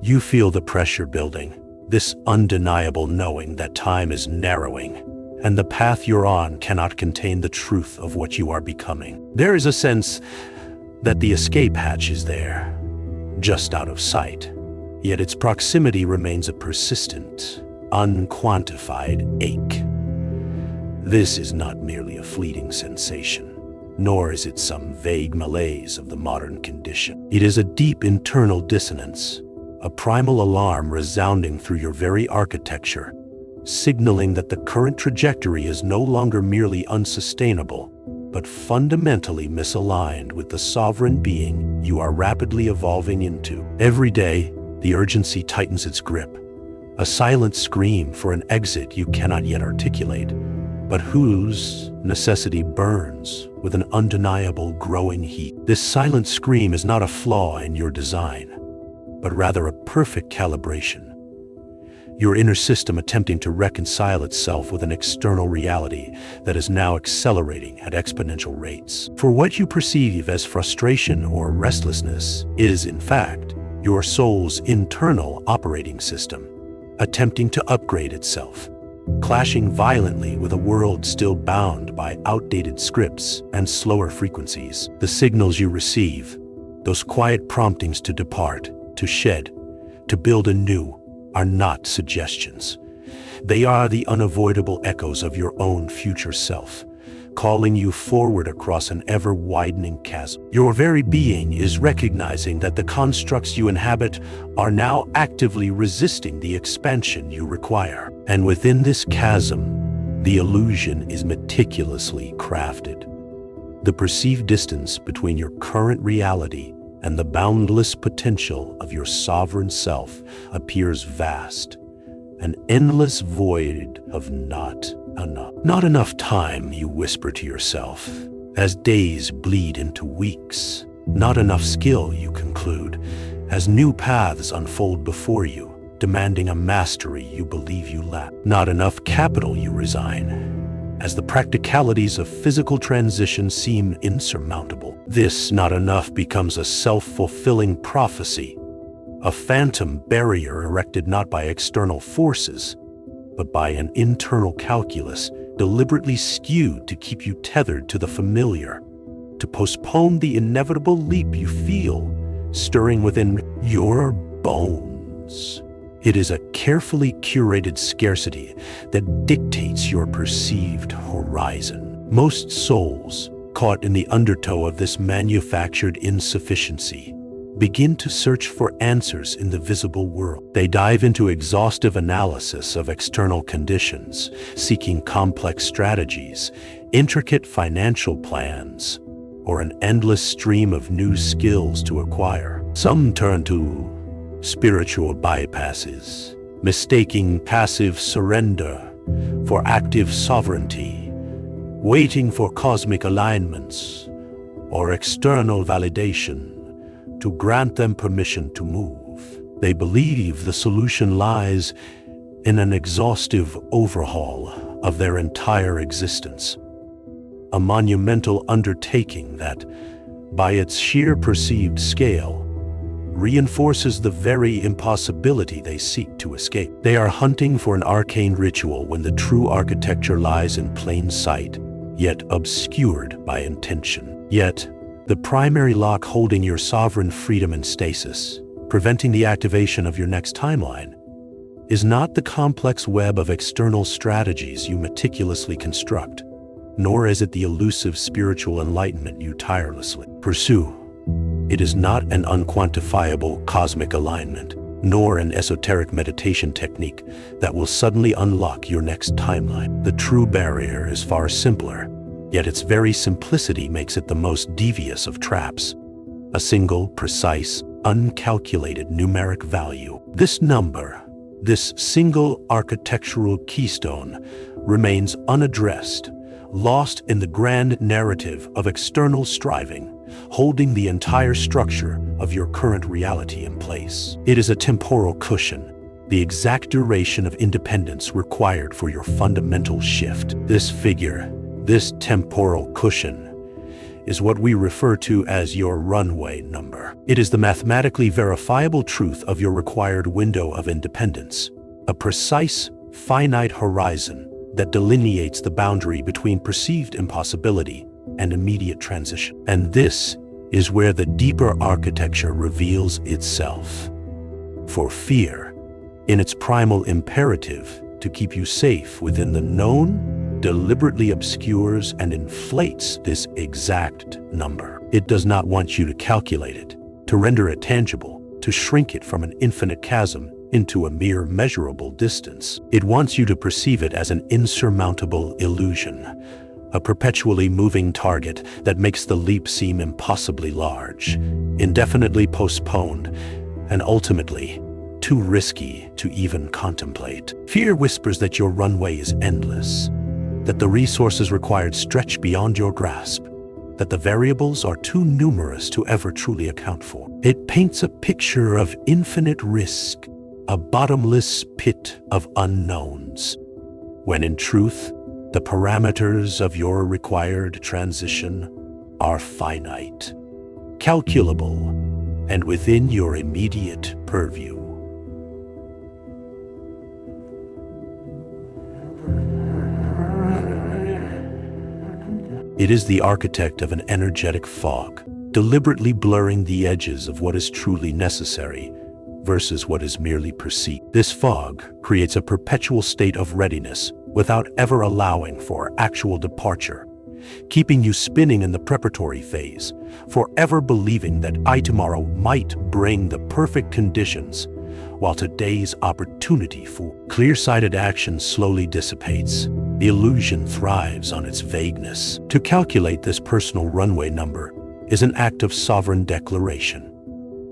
You feel the pressure building, this undeniable knowing that time is narrowing, and the path you're on cannot contain the truth of what you are becoming. There is a sense that the escape hatch is there, just out of sight, yet its proximity remains a persistent, unquantified ache. This is not merely a fleeting sensation, nor is it some vague malaise of the modern condition. It is a deep internal dissonance, a primal alarm resounding through your very architecture, signaling that the current trajectory is no longer merely unsustainable, but fundamentally misaligned with the sovereign being you are rapidly evolving into. Every day, the urgency tightens its grip, a silent scream for an exit you cannot yet articulate, but whose necessity burns with an undeniable growing heat. This silent scream is not a flaw in your design, but rather a perfect calibration. Your inner system attempting to reconcile itself with an external reality that is now accelerating at exponential rates. For what you perceive as frustration or restlessness is, in fact, your soul's internal operating system, attempting to upgrade itself, clashing violently with a world still bound by outdated scripts and slower frequencies. The signals you receive, those quiet promptings to depart, to shed, to build anew, are not suggestions. They are the unavoidable echoes of your own future self, calling you forward across an ever-widening chasm. Your very being is recognizing that the constructs you inhabit are now actively resisting the expansion you require. And within this chasm, the illusion is meticulously crafted. The perceived distance between your current reality and the boundless potential of your sovereign self appears vast, an endless void of not enough. Not enough time, you whisper to yourself, as days bleed into weeks. Not enough skill, you conclude, as new paths unfold before you, demanding a mastery you believe you lack. Not enough capital, you resign, as the practicalities of physical transition seem insurmountable. This not enough becomes a self-fulfilling prophecy, a phantom barrier erected not by external forces, but by an internal calculus deliberately skewed to keep you tethered to the familiar, to postpone the inevitable leap you feel stirring within your bones. It is a carefully curated scarcity that dictates your perceived horizon. Most souls, caught in the undertow of this manufactured insufficiency, begin to search for answers in the visible world. They dive into exhaustive analysis of external conditions, seeking complex strategies, intricate financial plans, or an endless stream of new skills to acquire. Some turn to spiritual bypasses, mistaking passive surrender for active sovereignty, waiting for cosmic alignments or external validation to grant them permission to move. They believe the solution lies in an exhaustive overhaul of their entire existence, a monumental undertaking that, by its sheer perceived scale, reinforces the very impossibility they seek to escape. They are hunting for an arcane ritual when the true architecture lies in plain sight, yet obscured by intention. Yet, the primary lock holding your sovereign freedom in stasis, preventing the activation of your next timeline, is not the complex web of external strategies you meticulously construct, nor is it the elusive spiritual enlightenment you tirelessly pursue. It is not an unquantifiable cosmic alignment, nor an esoteric meditation technique that will suddenly unlock your next timeline. The true barrier is far simpler, yet its very simplicity makes it the most devious of traps. A single, precise, uncalculated numeric value. This number, this single architectural keystone, remains unaddressed, lost in the grand narrative of external striving, holding the entire structure of your current reality in place. It is a temporal cushion, the exact duration of independence required for your fundamental shift. This figure, this temporal cushion, is what we refer to as your runway number. It is the mathematically verifiable truth of your required window of independence, a precise, finite horizon that delineates the boundary between perceived impossibility and immediate transition. And this is where the deeper architecture reveals itself. For fear, in its primal imperative to keep you safe within the known, deliberately obscures and inflates this exact number. It does not want you to calculate it, to render it tangible, to shrink it from an infinite chasm into a mere measurable distance. It wants you to perceive it as an insurmountable illusion, a perpetually moving target that makes the leap seem impossibly large, indefinitely postponed, and ultimately too risky to even contemplate. Fear whispers that your runway is endless, that the resources required stretch beyond your grasp, that the variables are too numerous to ever truly account for. It paints a picture of infinite risk, a bottomless pit of unknowns, when in truth, the parameters of your required transition are finite, calculable, and within your immediate purview. It is the architect of an energetic fog, deliberately blurring the edges of what is truly necessary versus what is merely perceived. This fog creates a perpetual state of readiness without ever allowing for actual departure, keeping you spinning in the preparatory phase, forever believing that tomorrow might bring the perfect conditions, while today's opportunity for clear-sighted action slowly dissipates. The illusion thrives on its vagueness. To calculate this personal runway number is an act of sovereign declaration,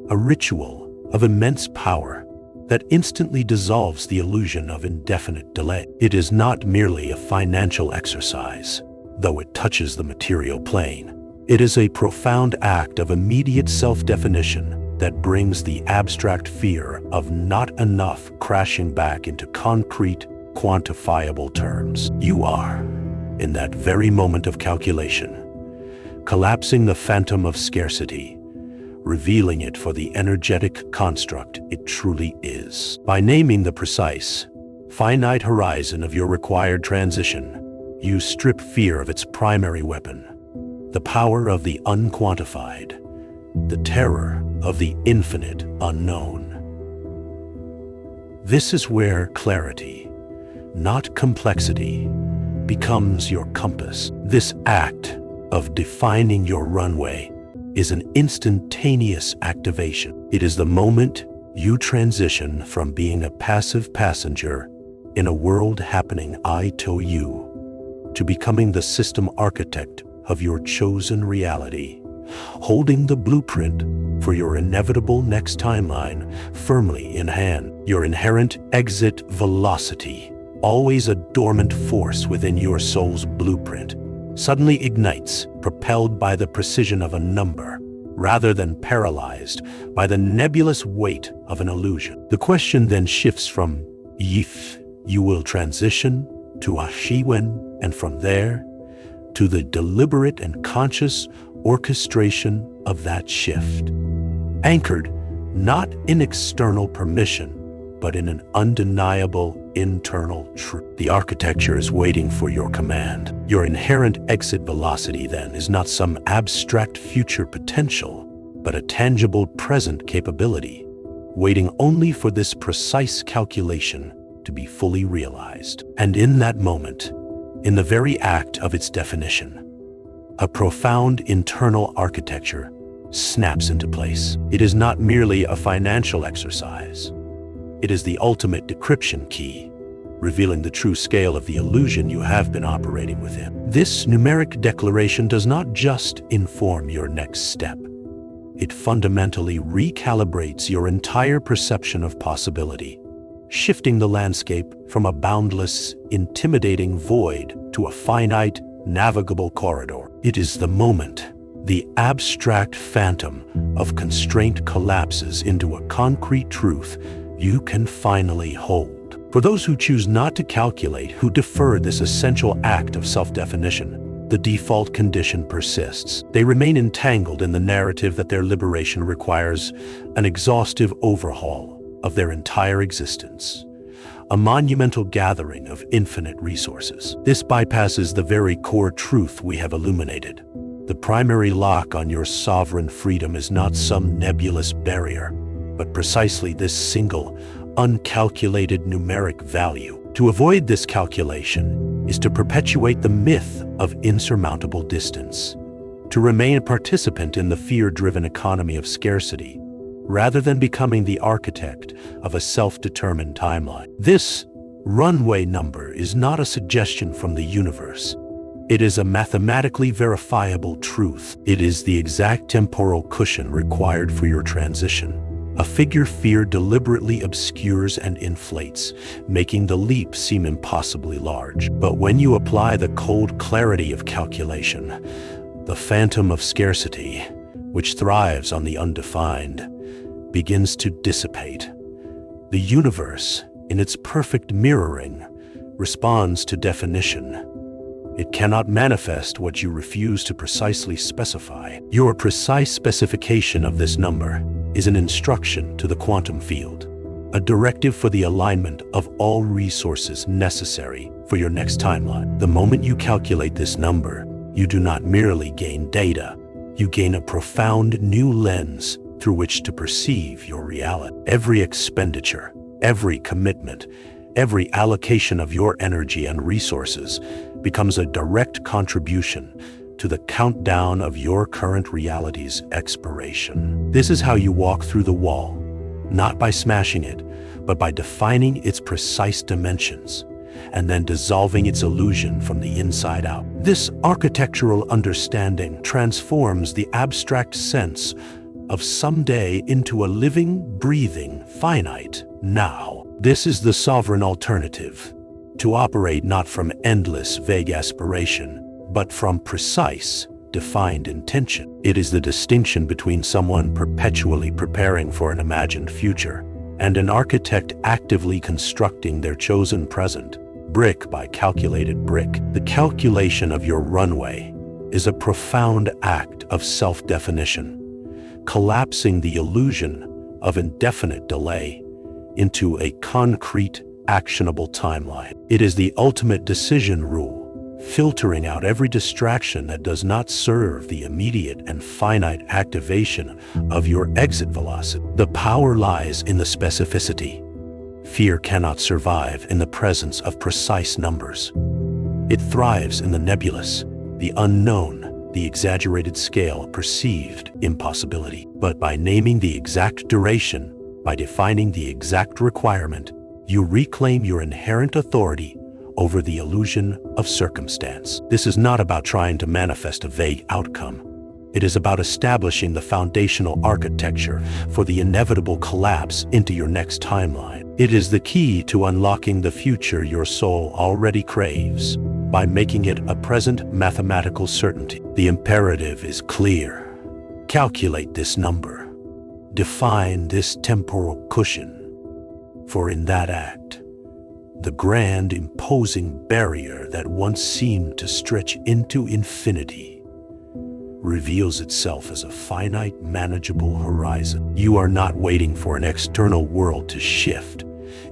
a ritual of immense power that instantly dissolves the illusion of indefinite delay. It is not merely a financial exercise, though it touches the material plane. It is a profound act of immediate self-definition that brings the abstract fear of not enough crashing back into concrete, quantifiable terms. You are, in that very moment of calculation, collapsing the phantom of scarcity, revealing it for the energetic construct it truly is. By naming the precise, finite horizon of your required transition, you strip fear of its primary weapon, the power of the unquantified, the terror of the infinite unknown. This is where clarity, not complexity, becomes your compass. This act of defining your runway is an instantaneous activation. It is the moment you transition from being a passive passenger in a world happening to you, to becoming the system architect of your chosen reality, holding the blueprint for your inevitable next timeline firmly in hand. Your inherent exit velocity, always a dormant force within your soul's blueprint, suddenly ignites, propelled by the precision of a number, rather than paralyzed by the nebulous weight of an illusion. The question then shifts from if you will transition to a she when, and from there to the deliberate and conscious orchestration of that shift, anchored not in external permission, but in an undeniable internal truth. The architecture is waiting for your command. Your inherent exit velocity, then, is not some abstract future potential, but a tangible present capability, waiting only for this precise calculation to be fully realized. And in that moment, in the very act of its definition, a profound internal architecture snaps into place. It is not merely a financial exercise. It is the ultimate decryption key, revealing the true scale of the illusion you have been operating within. This numeric declaration does not just inform your next step. It fundamentally recalibrates your entire perception of possibility, shifting the landscape from a boundless, intimidating void to a finite, navigable corridor. It is the moment the abstract phantom of constraint collapses into a concrete truth you can finally hold. For those who choose not to calculate, who defer this essential act of self-definition, the default condition persists. They remain entangled in the narrative that their liberation requires an exhaustive overhaul of their entire existence, a monumental gathering of infinite resources. This bypasses the very core truth we have illuminated. The primary lock on your sovereign freedom is not some nebulous barrier, but precisely this single, uncalculated numeric value. To avoid this calculation is to perpetuate the myth of insurmountable distance, to remain a participant in the fear-driven economy of scarcity, rather than becoming the architect of a self-determined timeline. This runway number is not a suggestion from the universe. It is a mathematically verifiable truth. It is the exact temporal cushion required for your transition. A figure fear deliberately obscures and inflates, making the leap seem impossibly large. But when you apply the cold clarity of calculation, the phantom of scarcity, which thrives on the undefined, begins to dissipate. The universe, in its perfect mirroring, responds to definition. It cannot manifest what you refuse to precisely specify. Your precise specification of this number is an instruction to the quantum field, a directive for the alignment of all resources necessary for your next timeline. The moment you calculate this number, you do not merely gain data, you gain a profound new lens through which to perceive your reality. Every expenditure, every commitment, every allocation of your energy and resources becomes a direct contribution to the countdown of your current reality's expiration. This is how you walk through the wall, not by smashing it, but by defining its precise dimensions and then dissolving its illusion from the inside out. This architectural understanding transforms the abstract sense of someday into a living, breathing, finite now. This is the sovereign alternative, to operate not from endless, vague aspiration, but from precise, defined intention. It is the distinction between someone perpetually preparing for an imagined future and an architect actively constructing their chosen present, brick by calculated brick. The calculation of your runway is a profound act of self-definition, collapsing the illusion of indefinite delay into a concrete, actionable timeline. It is the ultimate decision rule, filtering out every distraction that does not serve the immediate and finite activation of your exit velocity. The power lies in the specificity. Fear cannot survive in the presence of precise numbers. It thrives in the nebulous, the unknown, the exaggerated scale of perceived impossibility. But by naming the exact duration, by defining the exact requirement, you reclaim your inherent authority over the illusion of circumstance. This is not about trying to manifest a vague outcome. It is about establishing the foundational architecture for the inevitable collapse into your next timeline. It is the key to unlocking the future your soul already craves by making it a present mathematical certainty. The imperative is clear. Calculate this number. Define this temporal cushion. For in that act, the grand, imposing barrier that once seemed to stretch into infinity reveals itself as a finite, manageable horizon. You are not waiting for an external world to shift.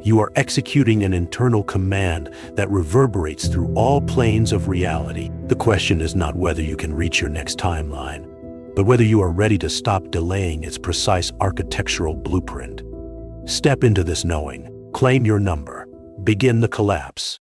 You are executing an internal command that reverberates through all planes of reality. The question is not whether you can reach your next timeline, but whether you are ready to stop delaying its precise architectural blueprint. Step into this knowing, claim your number, begin the collapse.